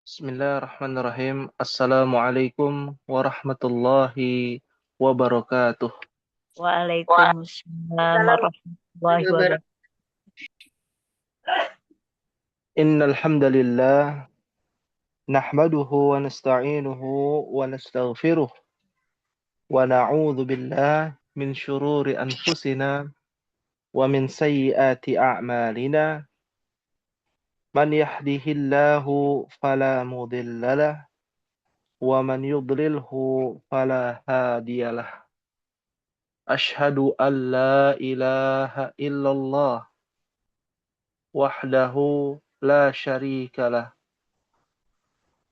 Bismillahirrahmanirrahim. Assalamualaikum warahmatullahi wabarakatuh. Waalaikumsalam warahmatullahi wabarakatuh. Innal hamdalillah nahmaduhu wa nasta'inuhu wa nastaghfiruh wa na'udzu billahi min shururi anfusina wa min sayyiati a'malina. Man yahdihillahu fala mudhillalah wa man yudlilhu fala hadiyalah. Ashhadu an la ilaha illallah wahdahu la syarika lah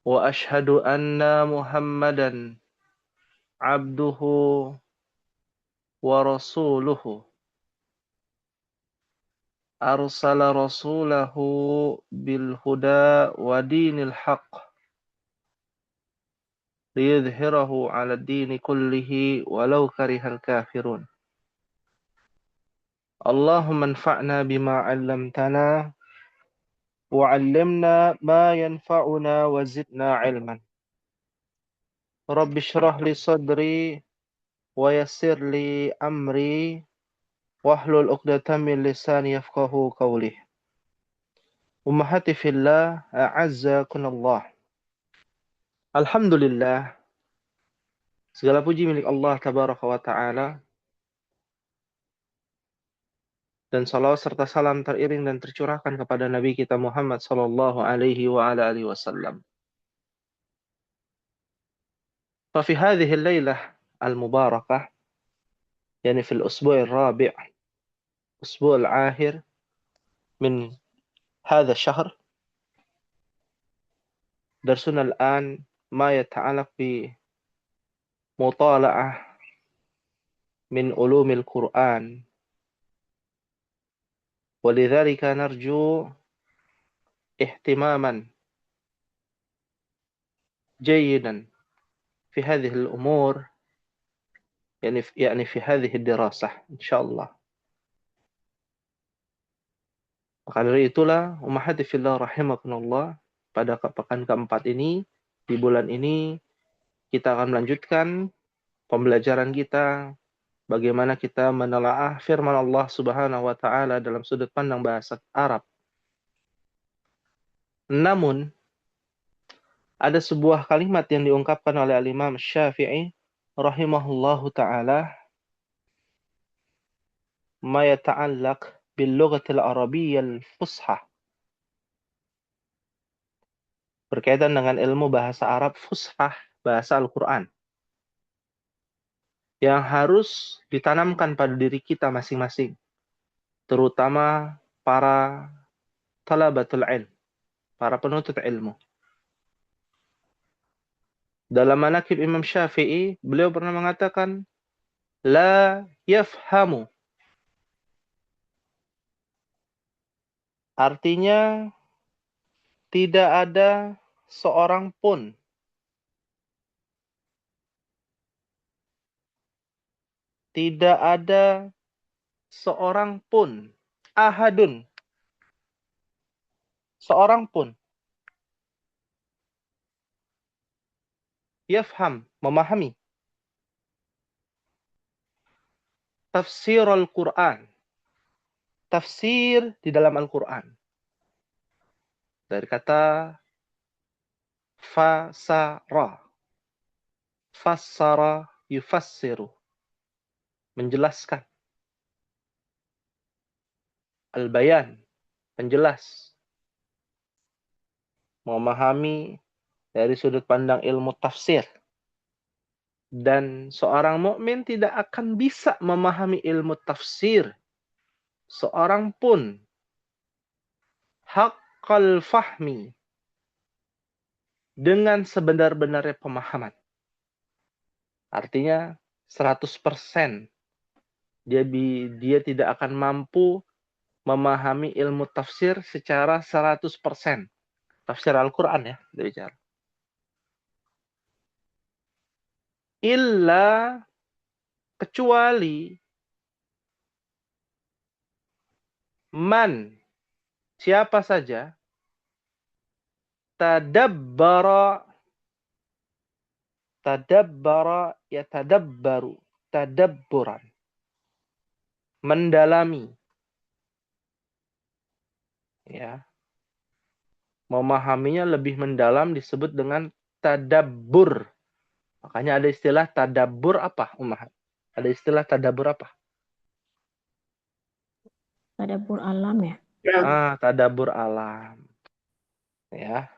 wa ashhadu anna Muhammadan abduhu wa rasuluhu arsala rasulahu bil huda wa dinil haqq liyudhhirahu 'ala ad-dini kullihi walau karihal kafirun. Allahumma anfa'na bima 'allamtana wa 'allimna ma yanfa'una wa zidna 'ilman. Rabbi shrah li sadri wa yassir li amri wahlul 'uqdatam min lisani yafqahu qawli. Ummahati fillah, a'azzakunallah. Alhamdulillah, segala puji milik Allah tabaraka wa taala, dan salawat serta salam teriring dan tercurahkan kepada Nabi kita Muhammad sallallahu alaihi wa ala alihi wasallam. Fa fi hadhihi al-lailah al-mubarakah, yani fi al-usbu' ar-rabi' usbu' al-akhir min hadha ash-shahr, darsuna al-an ma yata'allaq bi mutala'ah min ulumil Qur'an. ولذلك نرجو اهتماما جيدا في هذه الأمور، يعني في هذه الدراسة إن شاء الله. Maka dari itulah ummahati fillah rahimakumullah, pada pekan keempat ini, di bulan ini, kita akan melanjutkan pembelajaran kita bagaimana kita menelaah firman Allah Subhanahu wa taala dalam sudut pandang bahasa Arab. Namun ada sebuah kalimat yang diungkapkan oleh Al-Imam Syafi'i rahimahullahu taala, ma yata'allaq bil lughatil arabiyyal fushah, berkaitan dengan ilmu bahasa Arab fushah, bahasa Al-Qur'an, yang harus ditanamkan pada diri kita masing-masing, terutama para talabatul ilm, para penuntut ilmu. Dalam manaqib Imam Syafi'i, beliau pernah mengatakan, la yafhamu, artinya tidak ada seorang pun, tidak ada seorang pun, ahadun, seorang pun, yafham, memahami, tafsir Al-Quran, tafsir di dalam Al-Quran. Dari kata fasara, fassara yufassiru, menjelaskan. Al-bayan, penjelas. Memahami dari sudut pandang ilmu tafsir. Dan seorang mukmin tidak akan bisa memahami ilmu tafsir seorang pun haqqal fahmi, dengan sebenar-benarnya pemahaman. Artinya 100% dia tidak akan mampu memahami ilmu tafsir secara 100%. Tafsir Al-Quran ya, kita bicara. Illa, kecuali, man, siapa saja, Tadabbara yatadabbaru tadabburan. Mendalami. Ya. Memahaminya lebih mendalam disebut dengan tadabbur. Makanya ada istilah tadabbur apa, Ummahat? Ada istilah tadabbur apa? Tadabbur alam ya. Tadabbur alam. Ya.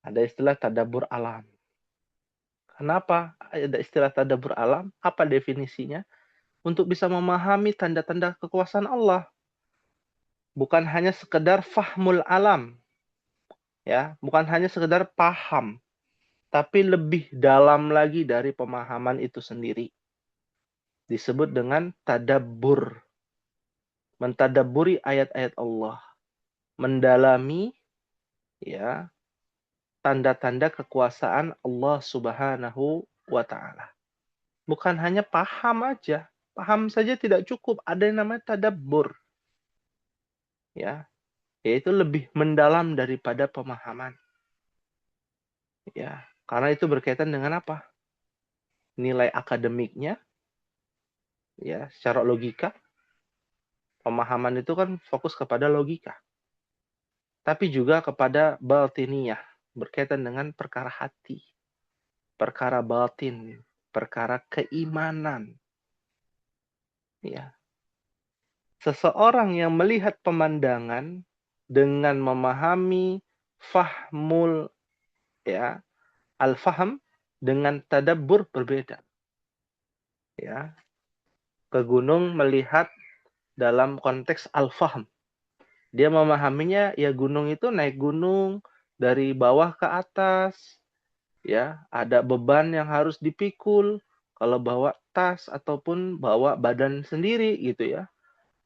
Ada istilah tadabbur alam. Kenapa ada istilah tadabbur alam? Apa definisinya? Untuk bisa memahami tanda-tanda kekuasaan Allah. Bukan hanya sekedar fahmul alam. Ya, bukan hanya sekedar paham. Tapi lebih dalam lagi dari pemahaman itu sendiri. Disebut dengan tadabbur. Mentadabburi ayat-ayat Allah. Mendalami ya tanda-tanda kekuasaan Allah Subhanahu wa taala. Bukan hanya paham aja. Paham saja tidak cukup, ada yang namanya tadabbur. Ya, yaitu lebih mendalam daripada pemahaman. Ya, karena itu berkaitan dengan apa? Nilai akademiknya, ya, secara logika. Pemahaman itu kan fokus kepada logika. Tapi juga kepada batiniyah, berkaitan dengan perkara hati, perkara batin, perkara keimanan. Ya. Seseorang yang melihat pemandangan dengan memahami fahmul ya, al-faham dengan tadabbur berbeda. Ya. Ke gunung melihat dalam konteks al-fahm. Dia memahaminya ya gunung itu naik gunung dari bawah ke atas, ya, ada beban yang harus dipikul kalau bawa tas ataupun bawa badan sendiri gitu ya.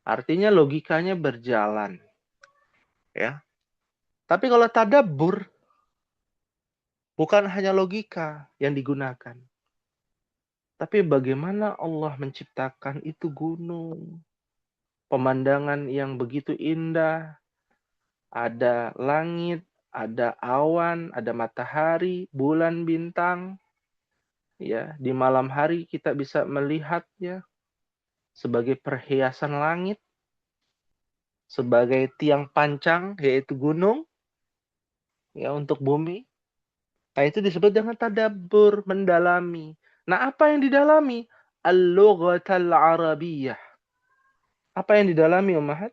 Artinya logikanya berjalan. Ya. Tapi kalau tadabbur bukan hanya logika yang digunakan. Tapi bagaimana Allah menciptakan itu gunung. Pemandangan yang begitu indah. Ada langit, ada awan, ada matahari, bulan, bintang. Ya, di malam hari kita bisa melihatnya sebagai perhiasan langit, sebagai tiang pancang yaitu gunung ya untuk bumi. Nah, itu disebut dengan tadabbur, mendalami. Nah, apa yang didalami? Al-lughatal arabiyyah. Apa yang didalami, Ummahat?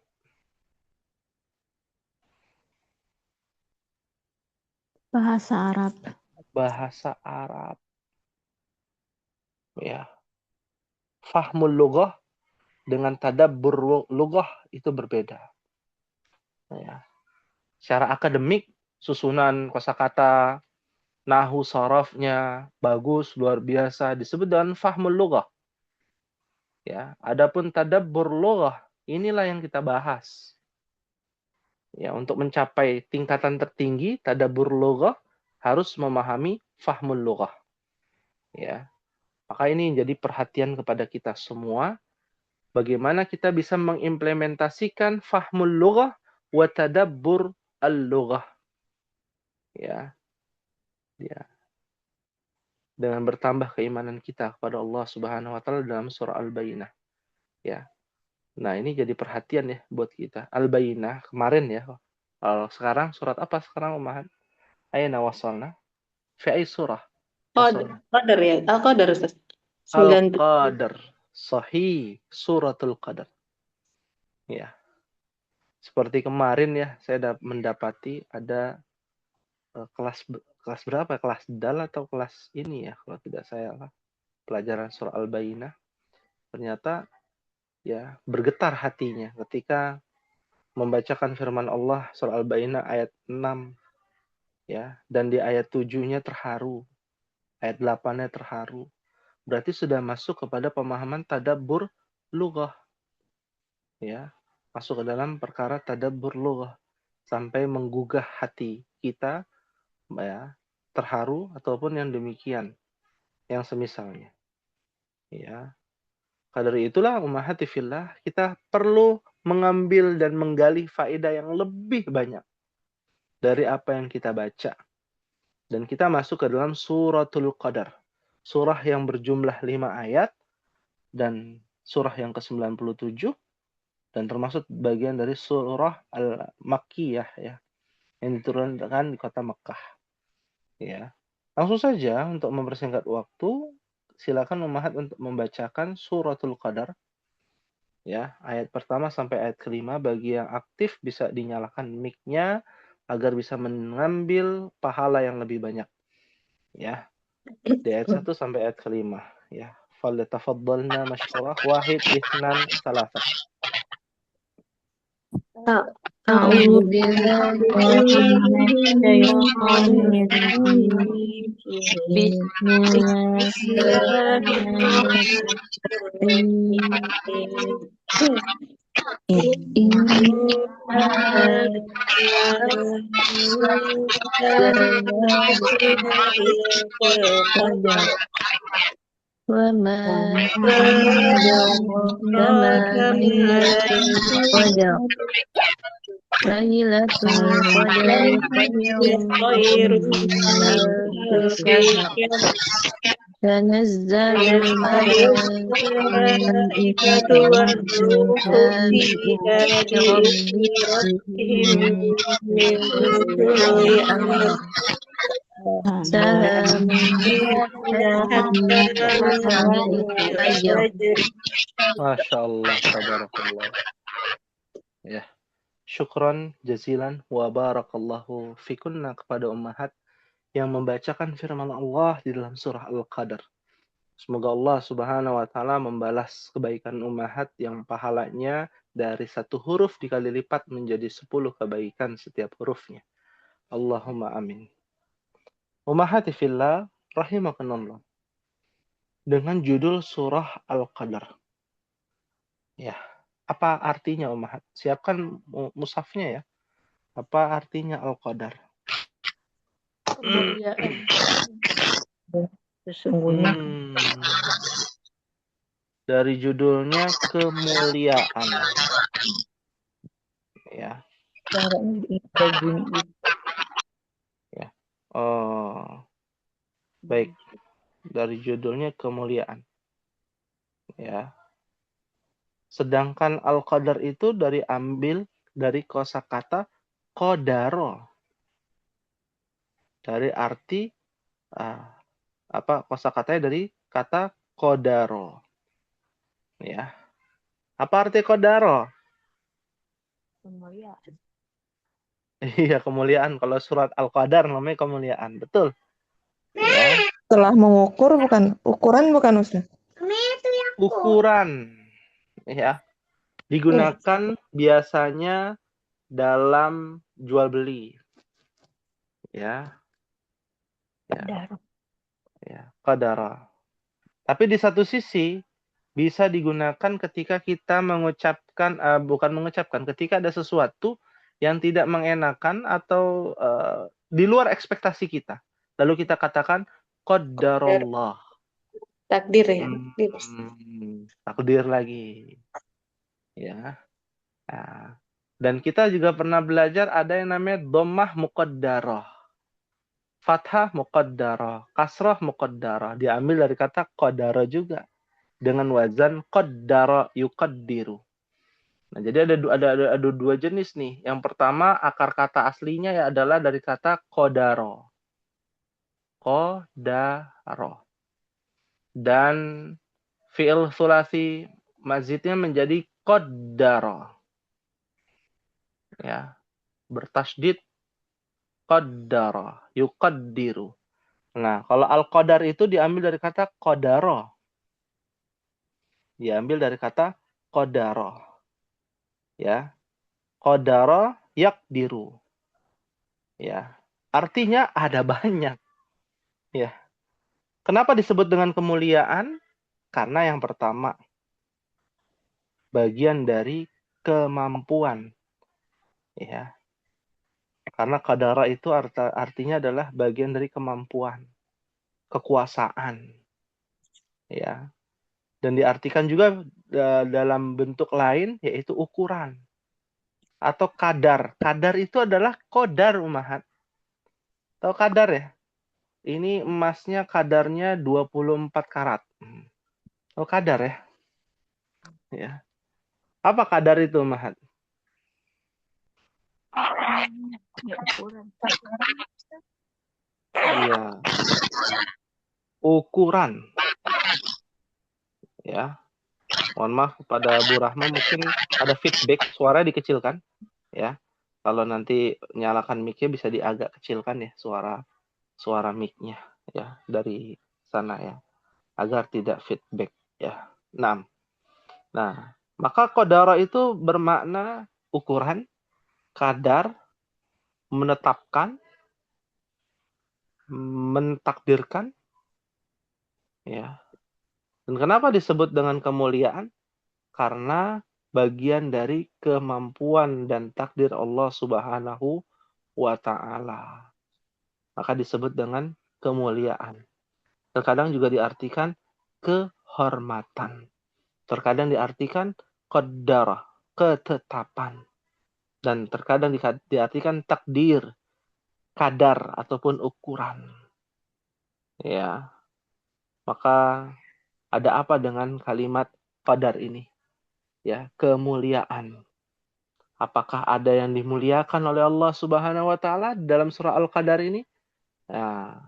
Bahasa Arab. Bahasa Arab. Ya. Fahmul lughah dengan tadabbur lughah itu berbeda. Ya. Secara akademik, susunan kosakata, nahu sarafnya bagus, luar biasa, disebut dengan fahmul lughah. Ya, adapun tadabbur lughah, inilah yang kita bahas. Ya, untuk mencapai tingkatan tertinggi tadabbur lughah harus memahami fahmul lughah. Ya. Maka ini jadi perhatian kepada kita semua bagaimana kita bisa mengimplementasikan fahmul lughah wa tadabbur al-lughah. Ya. Ya. Dengan bertambah keimanan kita kepada Allah Subhanahu wa taala dalam surah Al-Bayyinah. Ya. Nah, ini jadi perhatian ya buat kita. Al-Bayyinah kemarin ya. Kalau sekarang surat apa sekarang, Ummahan? Aina wasalna? Fi ay surah? Wasalna. Qadar ya, Al-Qadar Ustaz. 90. Al-Qadar. Sahih. Suratul Qadar. Ya. Seperti kemarin ya, saya mendapati ada kelas berapa? Kelas dal atau kelas ini ya, kalau tidak salah. Pelajaran surah Al-Bayyinah. Ternyata ya bergetar hatinya ketika membacakan firman Allah surah Al-Bayyinah ayat 6 ya, dan di ayat 7-nya terharu, ayat 8-nya terharu. Berarti sudah masuk kepada pemahaman tadabbur lughah. Ya, masuk ke dalam perkara tadabbur lughah sampai menggugah hati kita ya, terharu ataupun yang demikian, yang semisalnya. Ya. Dari itulah ummahati fillah, kita perlu mengambil dan menggali faedah yang lebih banyak dari apa yang kita baca. Dan kita masuk ke dalam suratul Qadar. Surah yang berjumlah 5 ayat dan surah yang ke-97 dan termasuk bagian dari surah Al-Makkiyah ya, yang diturunkan di kota Mekah. Ya. Langsung saja untuk mempersingkat waktu, silakan Ummahat untuk membacakan suratul Qadar. Ya, ayat pertama sampai ayat kelima. Bagi yang aktif bisa dinyalakan mic-nya agar bisa mengambil pahala yang lebih banyak. Ya, di ayat 1 sampai ayat kelima. Ya, falyatafaddalna mashkurah wahid ithnan salasah. أعوذ بالله من الشيطان الرجيم بسم الله الرحمن الرحيم إنا قدر وما أدراك ما ليلة القدر ليلة القدر خير من ألف شهر تنزل الملائكة والروح فيها بإذن من كل أمر سلام هي حتى مطلع الفجر. Masya Allah, tabarakallah. Ya, syukran jazilan wa barakallahu fikunna kepada ummahat yang membacakan firman Allah di dalam surah Al-Qadar. Semoga Allah Subhanahu wa taala membalas kebaikan ummahat yang pahalanya dari 1 huruf dikali lipat menjadi 10 kebaikan setiap hurufnya. Allahumma amin. Ummahati fillah rahimakumullah. Dengan judul surah Al-Qadar. Ya, apa artinya ummahat? Siapkan mushafnya ya. Apa artinya Al-Qadar? Kemuliaan sesungguhnya Dari judulnya kemuliaan. Ya. Ya. Oh. Baik. Dari judulnya kemuliaan. Ya. Sedangkan Al-Qadar itu ambil dari kosakata qadaro. Dari arti kosakatanya dari kata qadaro. Ya. Apa arti qadaro? kemuliaan. Iya, kemuliaan. Kalau surat Al-Qadar namanya kemuliaan. Betul. Ya. Setelah mengukur bukan ukuran bukan Ustaz? Ukuran. Ya. Digunakan biasanya dalam jual beli. Ya. Ya, qadara. Tapi di satu sisi bisa digunakan ketika kita ketika ada sesuatu yang tidak mengenakan atau di luar ekspektasi kita. Lalu kita katakan qadarullah. Takdir ya. Takdir lagi. Ya. Nah, dan kita juga pernah belajar ada yang namanya dhammah muqaddarah. Fathah muqaddarah, kasrah muqaddarah. Diambil dari kata qadara juga. Dengan wazan qaddara yuqaddiru. Nah, jadi ada dua jenis nih. Yang pertama, akar kata aslinya ya adalah dari kata qadara. Qadara. Dan fi'il sulasi mazidnya menjadi qaddara. Ya. Bertasydid qaddara, yuqaddiru. Nah, kalau al-qadar itu diambil dari kata qadara. Diambil dari kata qadara. Ya. Qadara yaqdiru. Ya. Artinya ada banyak. Ya. Kenapa disebut dengan kemuliaan? Karena yang pertama, bagian dari kemampuan. Ya. Karena qadara itu artinya adalah bagian dari kemampuan, kekuasaan. Ya. Dan diartikan juga dalam bentuk lain yaitu ukuran. atau kadar. Kadar itu adalah kodar, Umahat. Tahu kadar ya? Ini emasnya kadarnya 24 karat. Tahu kadar ya? Ya. Apa kadar itu, Umahat? Iya. Ukuran. Ya. Mohon maaf kepada Bu Rahma, mungkin ada feedback, suara dikecilkan. Ya. Kalau nanti nyalakan mic-nya bisa diagak kecilkan ya suara mic-nya ya dari sana ya, agar tidak feedback ya. Nah, maka qadara itu bermakna ukuran, kadar, menetapkan, mentakdirkan ya. Dan kenapa disebut dengan kemuliaan? Karena bagian dari kemampuan dan takdir Allah Subhanahu wa taala. Maka disebut dengan kemuliaan. Terkadang juga diartikan kehormatan. Terkadang diartikan qaddara, ketetapan. Dan terkadang diartikan takdir, kadar ataupun ukuran. Ya. Maka ada apa dengan kalimat qadar ini? Ya, kemuliaan. Apakah ada yang dimuliakan oleh Allah Subhanahu wa taala dalam surah Al-Qadar ini? Nah,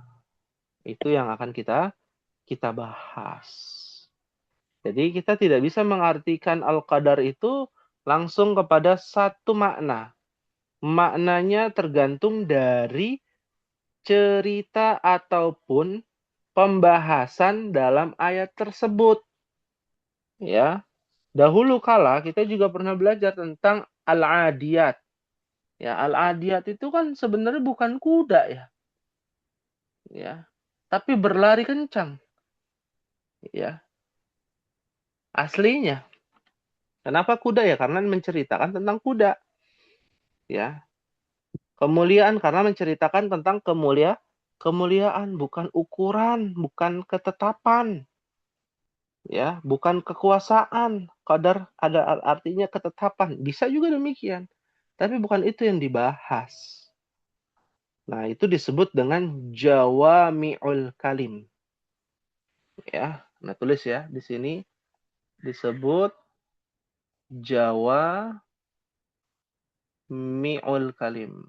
itu yang akan kita bahas. Jadi kita tidak bisa mengartikan Al-Qadar itu langsung kepada satu makna. Maknanya tergantung dari cerita ataupun pembahasan dalam ayat tersebut. Ya. Dahulu kala kita juga pernah belajar tentang al-adiyat. Ya, al-adiyat itu kan sebenarnya bukan kuda ya. Ya. Tapi berlari kencang. Ya. Aslinya. Kenapa kuda ya? Karena menceritakan tentang kuda. Ya. Kemuliaan karena menceritakan tentang kemuliaan, bukan ukuran, bukan ketetapan. Ya, bukan kekuasaan. Qadar ada artinya ketetapan. Bisa juga demikian. Tapi bukan itu yang dibahas. Nah, itu disebut dengan jawami'ul kalim. Ya, nah tulis ya di sini disebut jawami'ul kalim.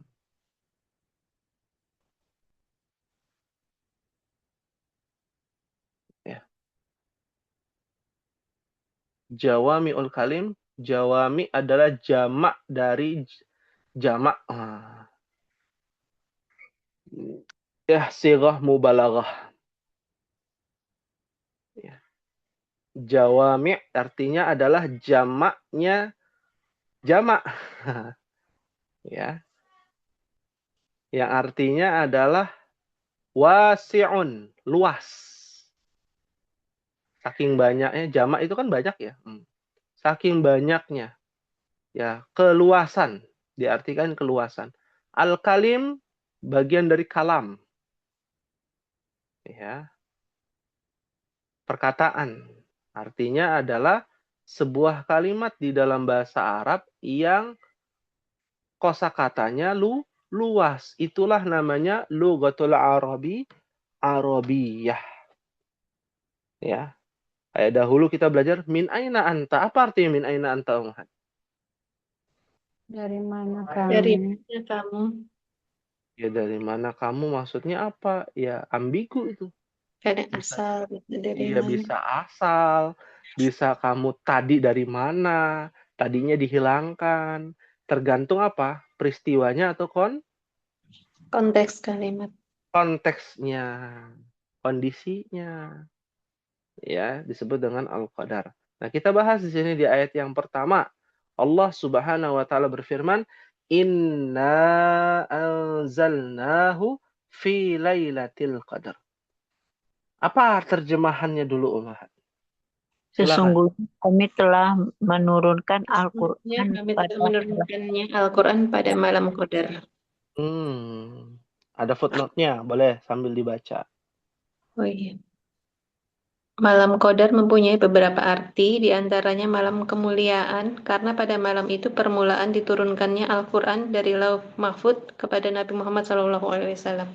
Ya. Jawami'ul kalim, jawami adalah jamak dari jamak. Ya, sirah mubalaghah. Ya. Jawami artinya adalah jamaknya jamak. Ya. Yang artinya adalah wasi'un, luas. Saking banyaknya, jamak itu kan banyak ya. Saking banyaknya. Ya, keluasan. Diartikan keluasan. Al-kalim bagian dari kalam. Ya. Perkataan. Artinya adalah sebuah kalimat di dalam bahasa Arab yang kosakatanya luas. Itulah namanya lughatul Arabiyah. Ya. Kayak dahulu kita belajar min aina anta. Apa artinya min aina anta, Umar? Dari mana Dari kamu? mana kamu? Ya dari mana kamu maksudnya apa? Ya ambigu itu. Ada Bisa, asal gitu, dari iya mana? bisa asal, bisa kamu tadi dari mana, tadinya dihilangkan. Tergantung apa? Peristiwanya atau Konteks kalimat. konteksnya, kondisinya. Ya, disebut dengan al-qadar. Nah, kita bahas di sini di ayat yang pertama. Allah Subhanahu wa taala berfirman, "Inna anzalnahu fi lailatul qadar." Apa terjemahannya dulu, Umar? Silakan. Sesungguhnya kami telah menurunkan Sesungguhnya Al-Quran kami telah pada menurunkannya Al-Quran pada malam Qadar. Ada footnote-nya, boleh sambil dibaca. Oh iya. Malam Qadar mempunyai beberapa arti, di antaranya malam kemuliaan, karena pada malam itu permulaan diturunkannya Al-Quran dari Lauh Mahfud kepada Nabi Muhammad SAW.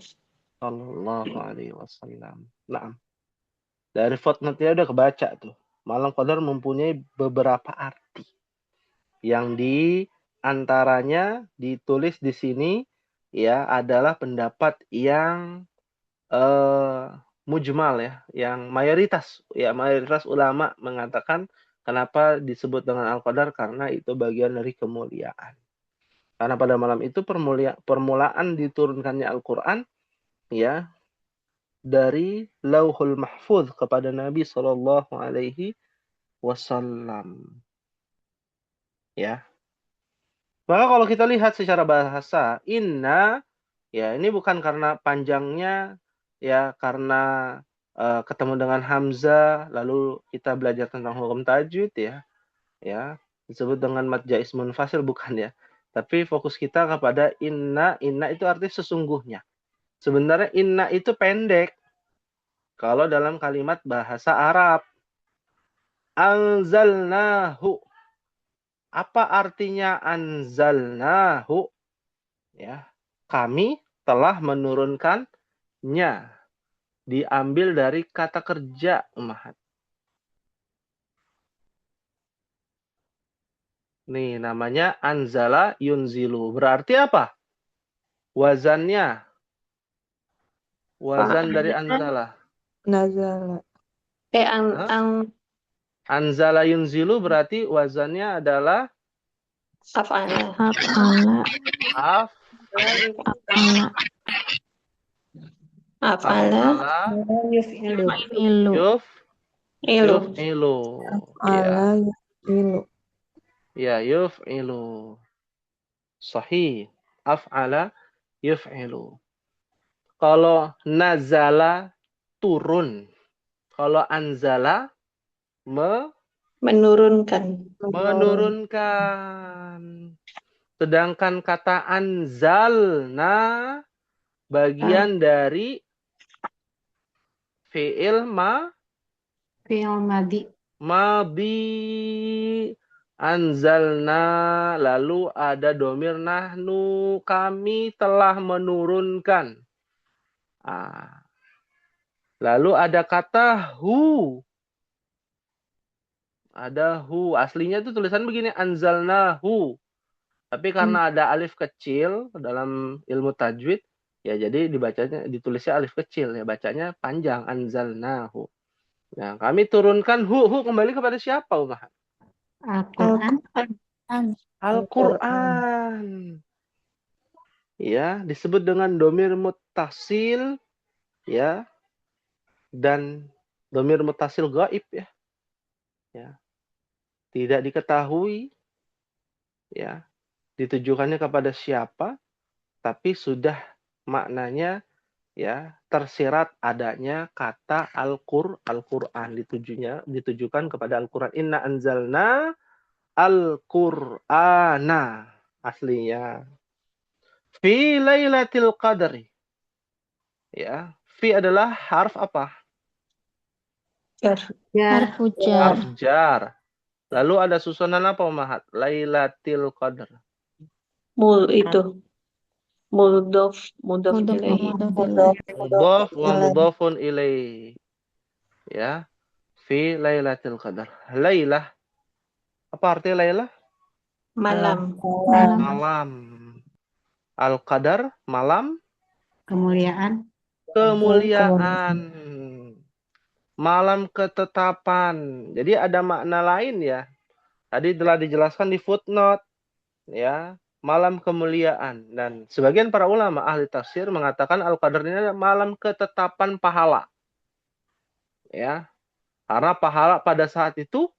Sallallahu alaihi wasallam. Nah, dari footnote-nya udah kebaca tuh. Malam Qadar mempunyai beberapa arti. Yang di antaranya ditulis di sini ya adalah pendapat yang mujmal ya, yang mayoritas ulama mengatakan kenapa disebut dengan Al-Qadar karena itu bagian dari kemuliaan. Karena pada malam itu permulaan diturunkannya Al-Qur'an ya dari Lauhul Mahfuz kepada Nabi Shallallahu alaihi wasallam. Ya. Maka kalau kita lihat secara bahasa, inna ya ini bukan karena panjangnya ya karena ketemu dengan Hamzah lalu kita belajar tentang hukum tajwid ya. Ya, disebut dengan mad jaiz munfasil bukan ya. Tapi fokus kita kepada inna itu arti sesungguhnya. Sebenarnya inna itu pendek. Kalau dalam kalimat bahasa Arab. Anzalnahu. Apa artinya anzalnahu? Ya, kami telah menurunkannya. Diambil dari kata kerja ummahat. Nih, namanya anzala yunzilu. Berarti apa? Wazannya. Wazan dari anzala. Nazala. Anzala yunzilu berarti wazannya adalah Af'ala. Af'ala. Yuf'ilu. Yuf'ilu. Ala yufilu. Ya, yuf'ilu. Sahih. Af'ala yuf'ilu. Kalau nazala turun. Kalau anzala Menurunkan. menurunkan. Sedangkan kata anzalna bagian dari fi'il Fi'il madi. madi. Anzalna lalu ada domir nahnu, kami telah menurunkan. Lalu ada kata hu. Ada hu. Aslinya itu tulisan begini, anzalnahu. Tapi karena ada alif kecil dalam ilmu tajwid, ya jadi ditulisnya alif kecil, ya bacanya panjang, anzalnahu. Nah, kami turunkan hu kembali kepada siapa, Umar? Al-Quran. Al-Quran. Ya, disebut dengan domir muttasil, ya, dan domir muttasil gaib, ya. Tidak diketahui, ya, ditujukannya kepada siapa, tapi sudah maknanya ya tersirat adanya kata Al-Quran ditujukan kepada Al-Quran. Inna anzalna Al-Qur'ana aslinya fi lailatul qadri. Ya, fi adalah harf apa? Harf Harf jar. Lalu ada susunan apa, Mahat? Lailatul qadr. Mudhof ilaihi. Mudhof wa mudhofun ilaihi. Ya. Fi lailatul qadar. Lailah. Apa arti lailah? Malam. Malam. Al-qadar, malam. Kemuliaan. Malam ketetapan. Jadi ada makna lain ya. Tadi telah dijelaskan di footnote. Ya. Malam kemuliaan. Dan sebagian para ulama ahli tafsir mengatakan Al-qadar ini adalah malam ketetapan pahala. Ya. Karena pahala pada saat itu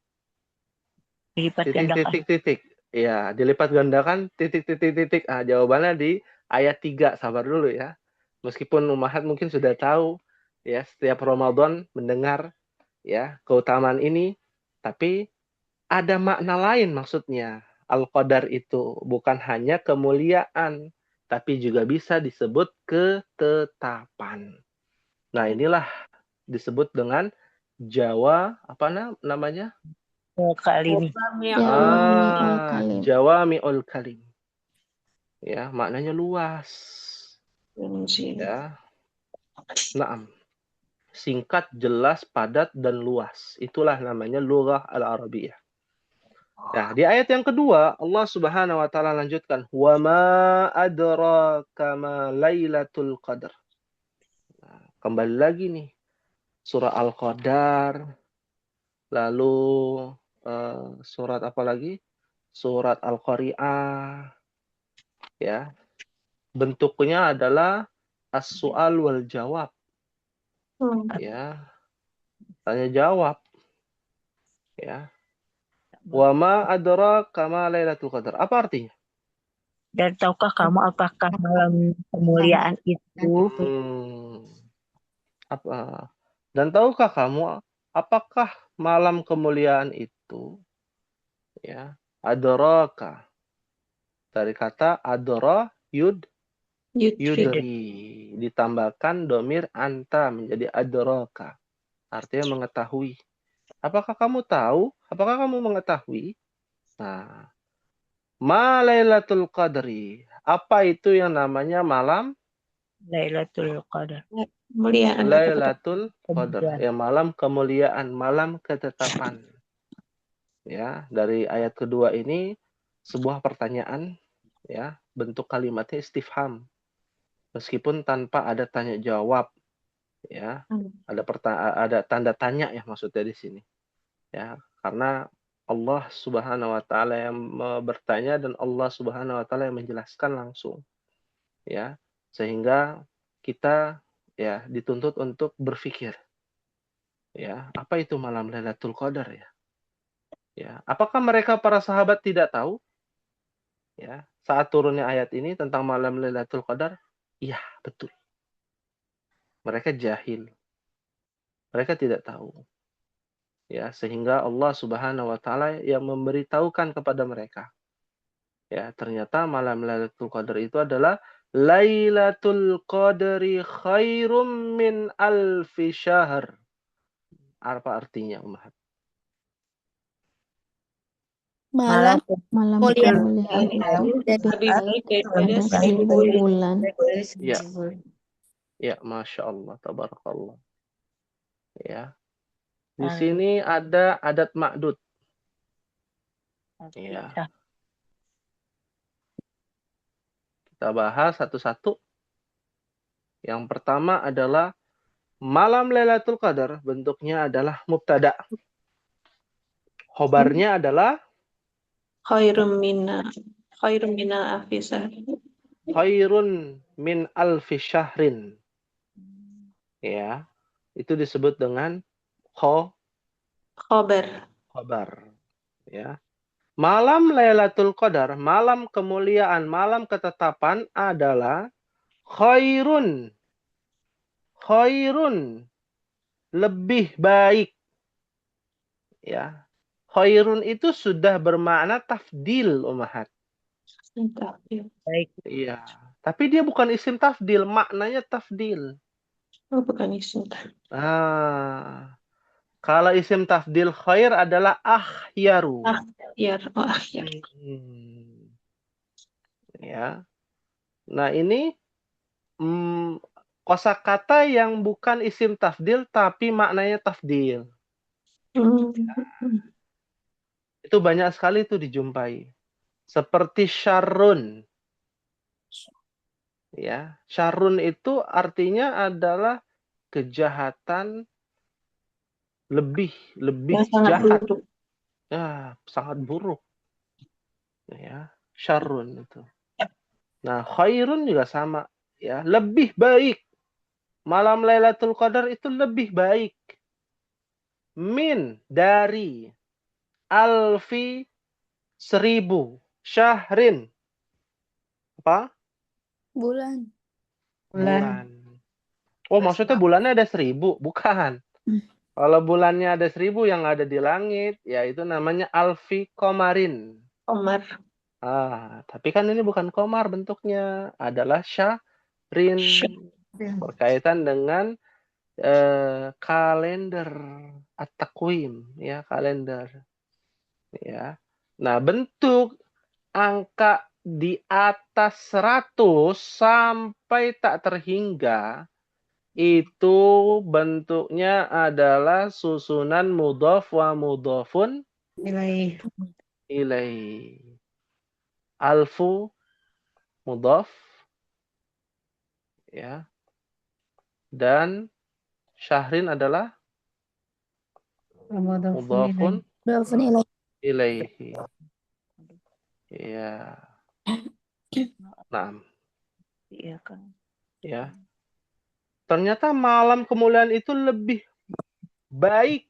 titik. Ya, dilipat gandakan titik. Jawabannya di ayat 3. Sabar dulu ya. Meskipun Ummahat mungkin sudah tahu ya, setiap Ramadan mendengar ya keutamaan ini, tapi ada makna lain maksudnya. Al-Qadar itu bukan hanya kemuliaan, tapi juga bisa disebut ketetapan. Nah, inilah disebut dengan Jawa, apa namanya? Kalim. Jawami'ul kalim. Jawami'ul kalim. Ya, maknanya luas. Ya. Naam. Singkat, jelas, padat, dan luas. Itulah namanya lughah al-Arabiyah. Nah, di ayat yang kedua, Allah Subhanahu wa taala lanjutkan, "Wa ma adraka ma lailatul qadar." Nah, kembali lagi nih, surah Al-Qadar, lalu surat apa lagi? Surat Al-Qari'ah, ya. Bentuknya adalah as-su'al wal jawab, ya. Tanya jawab, ya. Wa ma adraka ma lailatul qadar. Apa artinya? Dan tahukah kamu apakah malam kemuliaan itu? Apa? Dan tahukah kamu apakah malam kemuliaan itu, ya, adraka, dari kata adra yudri, ditambahkan domir anta menjadi adraka, artinya mengetahui. Apakah kamu tahu? Apakah kamu mengetahui? Nah, ma lailatul qadri, apa itu yang namanya malam Lailatul Qadar. Kemuliaan atau Lailatul Qadar, ya, malam kemuliaan, malam ketetapan. Ya, dari ayat kedua ini sebuah pertanyaan, ya, bentuk kalimatnya istifham. Meskipun tanpa ada tanya jawab, ya. Ada tanda tanya ya maksudnya di sini. Ya, karena Allah Subhanahu wa taala yang bertanya dan Allah Subhanahu wa taala yang menjelaskan langsung. Ya, sehingga kita ya dituntut untuk berpikir. Ya, apa itu malam Lailatul Qadar ya? Ya, apakah mereka para sahabat tidak tahu? Ya, saat turunnya ayat ini tentang malam Lailatul Qadar? Iya, betul. Mereka jahil. Mereka tidak tahu. Ya, sehingga Allah Subhanahu wa taala yang memberitahukan kepada mereka. Ya, ternyata malam Lailatul Qadar itu adalah Lailatul Qadri khairum min alfi syahr. Apa artinya, Umar? Malam kemuliaan itu itu lebih baik daripada ada 1000 1000 bulan. bulan. Ya, Masya Allah, tabarakallah. Ya, di sini ada adat ma'dud. Ya. Kita bahas satu-satu. Yang pertama adalah malam Lailatul Qadar, bentuknya adalah mubtada. Khobarnya adalah Khairum mina alfi syahr. khairun min alfi syahrin. Ya, itu disebut dengan Khobar. khobar. Ya. Malam Lailatul Qadar, malam kemuliaan, malam ketetapan adalah khairun, lebih baik. Ya, khairun itu sudah bermakna tafdil, Umahat. Baik. Iya, tapi dia bukan isim tafdil, maknanya tafdil. Oh, bukan isim. Kalau isim tafdil khair adalah akhyaru. Akhyar. Oh, akhyar. Ya. Nah, ini kosakata yang bukan isim tafdil tapi maknanya tafdil. Itu banyak sekali itu dijumpai. Seperti syarrun. Ya, syarrun itu artinya adalah kejahatan lebih jahat. Buruk. Ya, sangat buruk. Ya, syarrun itu. Nah, khairun juga sama, ya, lebih baik. Malam Lailatul Qadar itu lebih baik. Min, dari, alfi, 1000, syahrin. Apa? Bulan. Oh, maksudnya bulannya ada 1000? Bukan. Kalau bulannya ada 1000 yang ada di langit, ya itu namanya alfi komarin. Komar. Tapi kan ini bukan komar bentuknya, adalah syahrin. Berkaitan dengan kalender at-taqwim, ya, kalender. Ya. Nah, bentuk angka di atas 100 sampai tak terhingga itu bentuknya adalah susunan mudhaf wa mudhafun ilaih. Alfu mudhaf, ya, dan syahrin adalah mudhafun Mudhafun ilaih. ilaihi. Ya. Nah, Iya kan. ya. Ternyata malam kemuliaan itu lebih baik